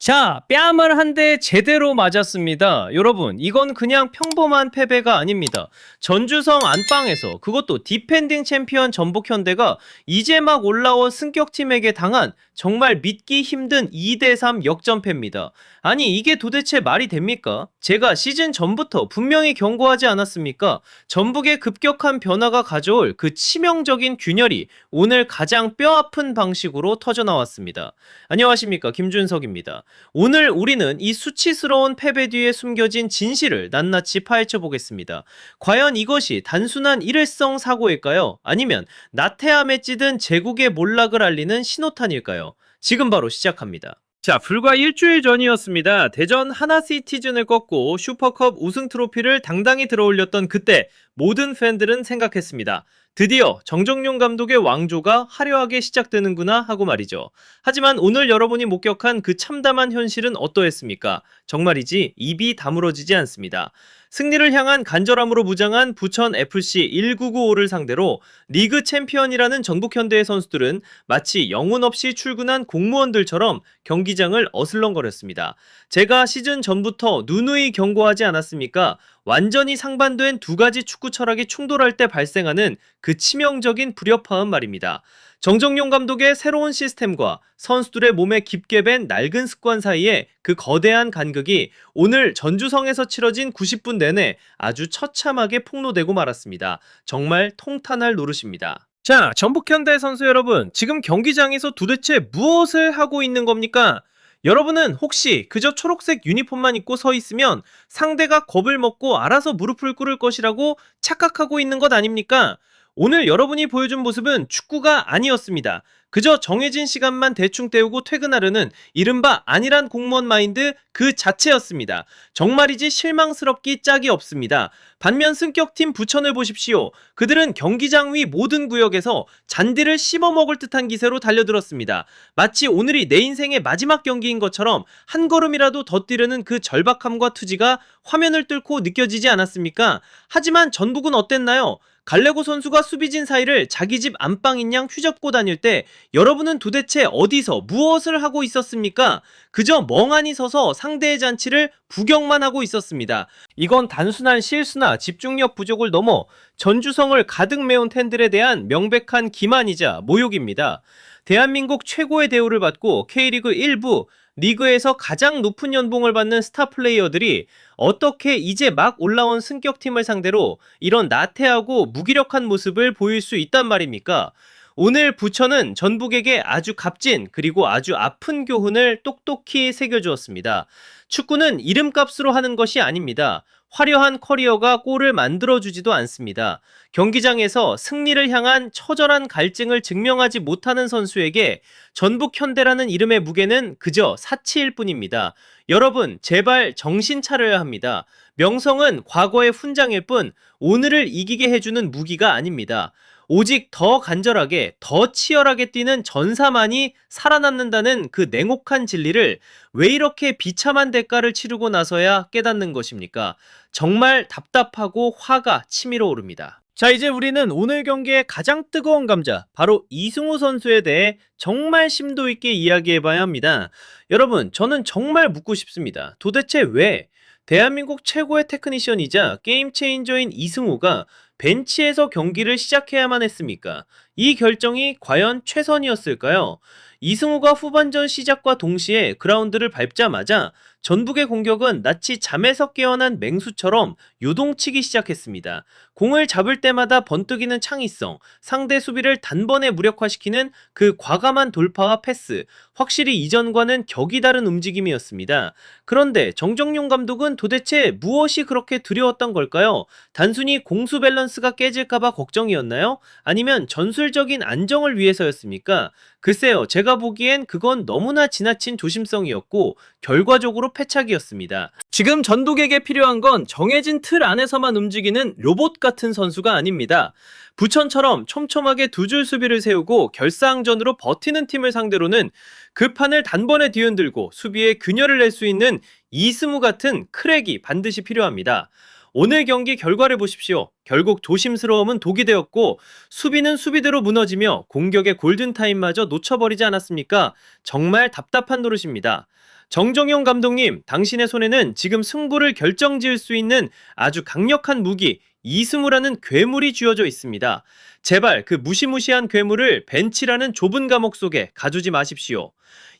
자, 뺨을 한 대 제대로 맞았습니다. 여러분, 이건 그냥 평범한 패배가 아닙니다. 전주성 안방에서 그것도 디펜딩 챔피언 전북현대가 이제 막 올라온 승격팀에게 당한 정말 믿기 힘든 2대3 역전패입니다. 아니, 이게 도대체 말이 됩니까? 제가 시즌 전부터 분명히 경고하지 않았습니까? 전북의 급격한 변화가 가져올 그 치명적인 균열이 오늘 가장 뼈아픈 방식으로 터져나왔습니다. 안녕하십니까, 김준석입니다. 오늘 우리는 이 수치스러운 패배 뒤에 숨겨진 진실을 낱낱이 파헤쳐 보겠습니다. 과연 이것이 단순한 일회성 사고일까요? 아니면 나태함에 찌든 제국의 몰락을 알리는 신호탄일까요? 지금 바로 시작합니다. 자, 불과 일주일 전이었습니다. 대전 하나시티즌을 꺾고 슈퍼컵 우승 트로피를 당당히 들어올렸던 그때 모든 팬들은 생각했습니다. 드디어 정정용 감독의 왕조가 화려하게 시작되는구나 하고 말이죠. 하지만 오늘 여러분이 목격한 그 참담한 현실은 어떠했습니까? 정말이지 입이 다물어지지 않습니다. 승리를 향한 간절함으로 무장한 부천FC 1995를 상대로 리그 챔피언이라는 전북현대의 선수들은 마치 영혼 없이 출근한 공무원들처럼 경기장을 어슬렁거렸습니다. 제가 시즌 전부터 누누이 경고하지 않았습니까? 완전히 상반된 두 가지 축구 철학이 충돌할 때 발생하는 그 치명적인 불협화음 말입니다. 정정용 감독의 새로운 시스템과 선수들의 몸에 깊게 밴 낡은 습관 사이에 그 거대한 간극이 오늘 전주성에서 치러진 90분 내내 아주 처참하게 폭로되고 말았습니다. 정말 통탄할 노릇입니다. 자, 전북현대 선수 여러분, 지금 경기장에서 도대체 무엇을 하고 있는 겁니까? 여러분은 혹시 그저 초록색 유니폼만 입고 서 있으면 상대가 겁을 먹고 알아서 무릎을 꿇을 것이라고 착각하고 있는 것 아닙니까? 오늘 여러분이 보여준 모습은 축구가 아니었습니다. 그저 정해진 시간만 대충 때우고 퇴근하려는 이른바 안일한 공무원 마인드 그 자체였습니다. 정말이지 실망스럽기 짝이 없습니다. 반면 승격팀 부천을 보십시오. 그들은 경기장 위 모든 구역에서 잔디를 씹어먹을 듯한 기세로 달려들었습니다. 마치 오늘이 내 인생의 마지막 경기인 것처럼 한 걸음이라도 더 뛰려는 그 절박함과 투지가 화면을 뚫고 느껴지지 않았습니까? 하지만 전북은 어땠나요? 갈레고 선수가 수비진 사이를 자기 집 안방인 양 휘젓고 다닐 때 여러분은 도대체 어디서 무엇을 하고 있었습니까? 그저 멍하니 서서 상대의 잔치를 구경만 하고 있었습니다. 이건 단순한 실수나 집중력 부족을 넘어 전주성을 가득 메운 팬들에 대한 명백한 기만이자 모욕입니다. 대한민국 최고의 대우를 받고 K리그 1부 리그에서 가장 높은 연봉을 받는 스타 플레이어들이 어떻게 이제 막 올라온 승격팀을 상대로 이런 나태하고 무기력한 모습을 보일 수 있단 말입니까? 오늘 부천은 전북에게 아주 값진 그리고 아주 아픈 교훈을 똑똑히 새겨주었습니다. 축구는 이름값으로 하는 것이 아닙니다. 화려한 커리어가 골을 만들어주지도 않습니다. 경기장에서 승리를 향한 처절한 갈증을 증명하지 못하는 선수에게 전북현대라는 이름의 무게는 그저 사치일 뿐입니다. 여러분, 제발 정신 차려야 합니다. 명성은 과거의 훈장일 뿐 오늘을 이기게 해주는 무기가 아닙니다. 오직 더 간절하게, 더 치열하게 뛰는 전사만이 살아남는다는 그 냉혹한 진리를 왜 이렇게 비참한 대가를 치르고 나서야 깨닫는 것입니까? 정말 답답하고 화가 치밀어 오릅니다. 자, 이제 우리는 오늘 경기의 가장 뜨거운 감자, 바로 이승우 선수에 대해 정말 심도 있게 이야기해봐야 합니다. 여러분, 저는 정말 묻고 싶습니다. 도대체 왜 대한민국 최고의 테크니션이자 게임 체인저인 이승우가 벤치에서 경기를 시작해야만 했습니까? 이 결정이 과연 최선이었을까요? 이승우가 후반전 시작과 동시에 그라운드를 밟자마자 전북의 공격은 마치 잠에서 깨어난 맹수처럼 요동치기 시작했습니다. 공을 잡을 때마다 번뜩이는 창의성, 상대 수비를 단번에 무력화시키는 그 과감한 돌파와 패스, 확실히 이전과는 격이 다른 움직임이었습니다. 그런데 정정용 감독은 도대체 무엇이 그렇게 두려웠던 걸까요? 단순히 공수 밸런스가 깨질까봐 걱정이었나요? 아니면 전술적인 안정을 위해서였습니까? 글쎄요, 제가 보기엔 그건 너무나 지나친 조심성이었고 결과적으로 패착이었습니다. 지금 전북에게 필요한 건 정해진 틀 안에서만 움직이는 로봇 같은 선수가 아닙니다. 부천처럼 촘촘하게 두 줄 수비를 세우고 결사항전으로 버티는 팀을 상대로는 그 판을 단번에 뒤흔들고 수비에 균열을 낼 수 있는 이승우 같은 크랙이 반드시 필요합니다. 오늘 경기 결과를 보십시오. 결국 조심스러움은 독이 되었고 수비는 수비대로 무너지며 공격의 골든타임마저 놓쳐버리지 않았습니까? 정말 답답한 노릇입니다. 정정용 감독님, 당신의 손에는 지금 승부를 결정지을 수 있는 아주 강력한 무기 이승우라는 괴물이 쥐어져 있습니다. 제발 그 무시무시한 괴물을 벤치라는 좁은 감옥 속에 가두지 마십시오.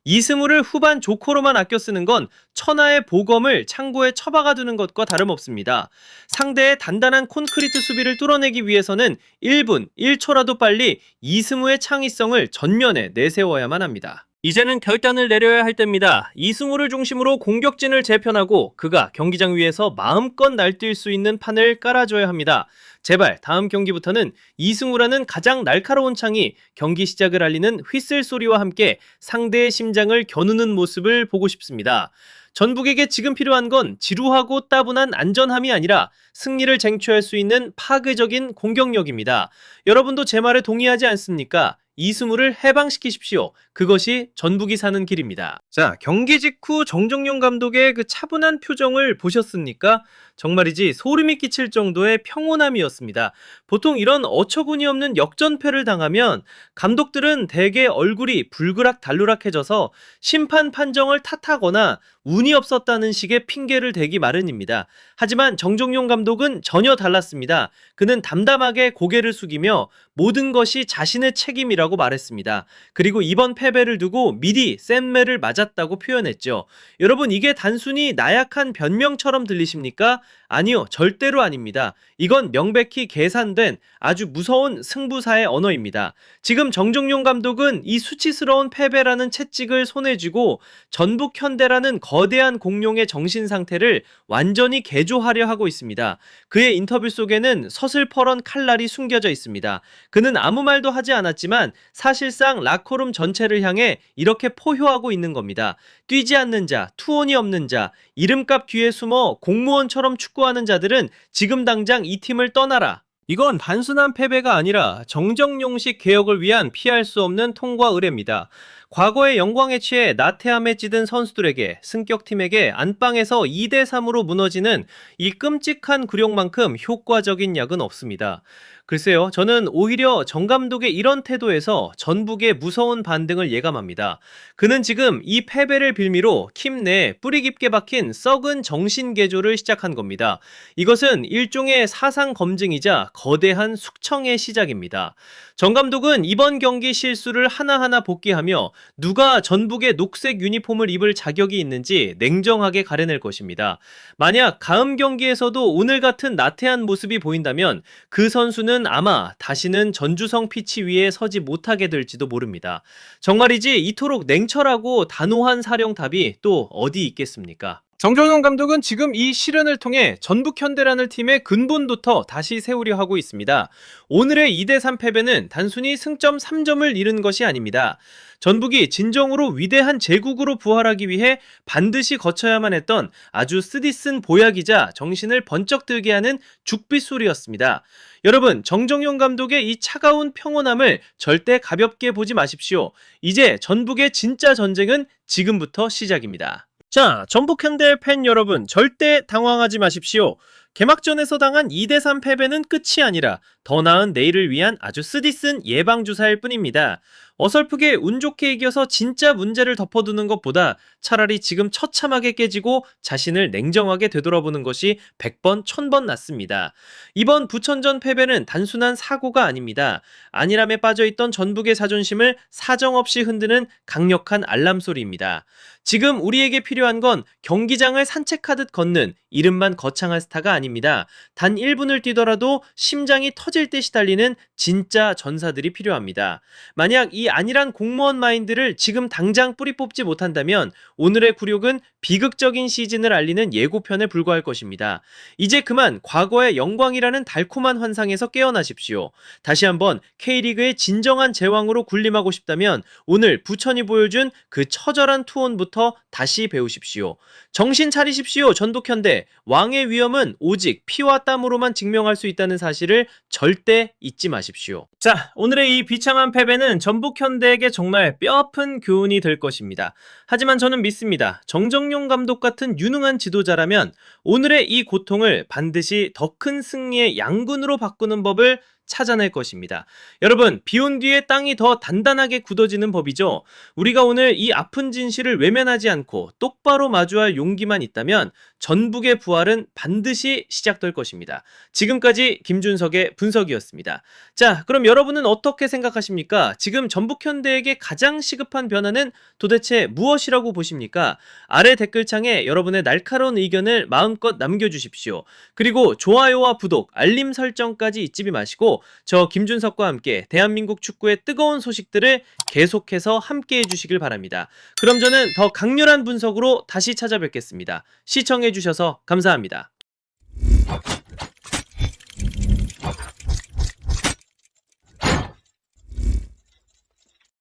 이승우를 후반 조커로만 아껴 쓰는 건 천하의 보검을 창고에 처박아 두는 것과 다름없습니다. 상대의 단단한 콘크리트 수비를 뚫어내기 위해서는 1분 1초라도 빨리 이승우의 창의성을 전면에 내세워야만 합니다. 이제는 결단을 내려야 할 때입니다. 이승우를 중심으로 공격진을 재편하고 그가 경기장 위에서 마음껏 날뛸 수 있는 판을 깔아줘야 합니다. 제발 다음 경기부터는 이승우라는 가장 날카로운 창이 경기 시작을 알리는 휘슬 소리와 함께 상대의 심장을 겨누는 모습을 보고 싶습니다. 전북에게 지금 필요한 건 지루하고 따분한 안전함이 아니라 승리를 쟁취할 수 있는 파괴적인 공격력입니다. 여러분도 제 말에 동의하지 않습니까? 이승우를 해방시키십시오. 그것이 전북이 사는 길입니다. 자, 경기 직후 정정용 감독의 그 차분한 표정을 보셨습니까? 정말이지 소름이 끼칠 정도의 평온함이었습니다. 보통 이런 어처구니 없는 역전패를 당하면 감독들은 대개 얼굴이 불그락달루락해져서 심판 판정을 탓하거나 운이 없었다는 식의 핑계를 대기 마련입니다. 하지만 정정용 감독은 전혀 달랐습니다. 그는 담담하게 고개를 숙이며 모든 것이 자신의 책임이라고 말했습니다. 그리고 이번 패배를 두고 미리 샌매를 맞았다고 표현했죠. 여러분, 이게 단순히 나약한 변명처럼 들리십니까? 아니요, 절대로 아닙니다. 이건 명백히 계산된 아주 무서운 승부사의 언어입니다. 지금 정정용 감독은 이 수치스러운 패배라는 채찍을 손에 쥐고 전북 현대라는 거대한 공룡의 정신 상태를 완전히 개조하려 하고 있습니다. 그의 인터뷰 속에는 서슬퍼런 칼날이 숨겨져 있습니다. 그는 아무 말도 하지 않았지만 사실상 라커룸 전체를 향해 이렇게 포효하고 있는 겁니다. 뛰지 않는 자, 투혼이 없는 자, 이름값 뒤에 숨어 공무원처럼 축구하는 자들은 지금 당장 이 팀을 떠나라. 이건 단순한 패배가 아니라 정정용식 개혁을 위한 피할 수 없는 통과 의례입니다. 과거의 영광에 취해 나태함에 찌든 선수들에게, 승격팀에게 안방에서 2대3으로 무너지는 이 끔찍한 굴욕만큼 효과적인 약은 없습니다. 글쎄요, 저는 오히려 정 감독의 이런 태도에서 전북의 무서운 반등을 예감합니다. 그는 지금 이 패배를 빌미로 팀 내에 뿌리 깊게 박힌 썩은 정신 개조를 시작한 겁니다. 이것은 일종의 사상 검증이자 거대한 숙청의 시작입니다. 정 감독은 이번 경기 실수를 하나하나 복귀하며 누가 전북의 녹색 유니폼을 입을 자격이 있는지 냉정하게 가려낼 것입니다. 만약 다음 경기에서도 오늘 같은 나태한 모습이 보인다면 그 선수는 아마 다시는 전주성 피치 위에 서지 못하게 될지도 모릅니다. 정말이지 이토록 냉철하고 단호한 사령탑이 또 어디 있겠습니까? 정정용 감독은 지금 이 시련을 통해 전북 현대라는 팀의 근본부터 다시 세우려 하고 있습니다. 오늘의 2대3 패배는 단순히 승점 3점을 잃은 것이 아닙니다. 전북이 진정으로 위대한 제국으로 부활하기 위해 반드시 거쳐야만 했던 아주 쓰디쓴 보약이자 정신을 번쩍 들게 하는 죽빗소리였습니다. 여러분, 정정용 감독의 이 차가운 평온함을 절대 가볍게 보지 마십시오. 이제 전북의 진짜 전쟁은 지금부터 시작입니다. 자, 전북 현대 팬 여러분, 절대 당황하지 마십시오. 개막전에서 당한 2대3 패배는 끝이 아니라 더 나은 내일을 위한 아주 쓰디쓴 예방주사일 뿐입니다. 어설프게 운 좋게 이겨서 진짜 문제를 덮어두는 것보다 차라리 지금 처참하게 깨지고 자신을 냉정하게 되돌아보는 것이 100번, 1000번 낫습니다. 이번 부천전 패배는 단순한 사고가 아닙니다. 안일함에 빠져있던 전북의 자존심을 사정없이 흔드는 강력한 알람 소리입니다. 지금 우리에게 필요한 건 경기장을 산책하듯 걷는 이름만 거창한 스타가 아닙니다. 단 1분을 뛰더라도 심장이 터질 듯이 달리는 진짜 전사들이 필요합니다. 만약 이 안일한 공무원 마인드를 지금 당장 뿌리 뽑지 못한다면 오늘의 굴욕은 비극적인 시즌을 알리는 예고편에 불과할 것입니다. 이제 그만 과거의 영광이라는 달콤한 환상에서 깨어나십시오. 다시 한번 K리그의 진정한 제왕으로 군림하고 싶다면 오늘 부천이 보여준 그 처절한 투혼부터 다시 배우십시오. 정신 차리십시오, 전북현대. 왕의 위엄은 오직 오직 피와 땀으로만 증명할 수 있다는 사실을 절대 잊지 마십시오. 자, 오늘의 이 비참한 패배는 전북 현대에게 정말 뼈아픈 교훈이 될 것입니다. 하지만 저는 믿습니다. 정정용 감독 같은 유능한 지도자라면 오늘의 이 고통을 반드시 더 큰 승리의 양군으로 바꾸는 법을 찾아낼 것입니다. 여러분, 비온 뒤에 땅이 더 단단하게 굳어지는 법이죠. 우리가 오늘 이 아픈 진실을 외면하지 않고 똑바로 마주할 용기만 있다면 전북의 부활은 반드시 시작될 것입니다. 지금까지 김준석의 분석이었습니다. 자, 그럼 여러분은 어떻게 생각하십니까? 지금 전북 현대에게 가장 시급한 변화는 도대체 무엇이라고 보십니까? 아래 댓글창에 여러분의 날카로운 의견을 마음껏 남겨주십시오. 그리고 좋아요와 구독, 알림 설정까지 잊지 마시고 저 김준석과 함께 대한민국 축구의 뜨거운 소식들을 계속해서 함께 해주시길 바랍니다. 그럼 저는 더 강렬한 분석으로 다시 찾아뵙겠습니다. 시청해주셔서 감사합니다.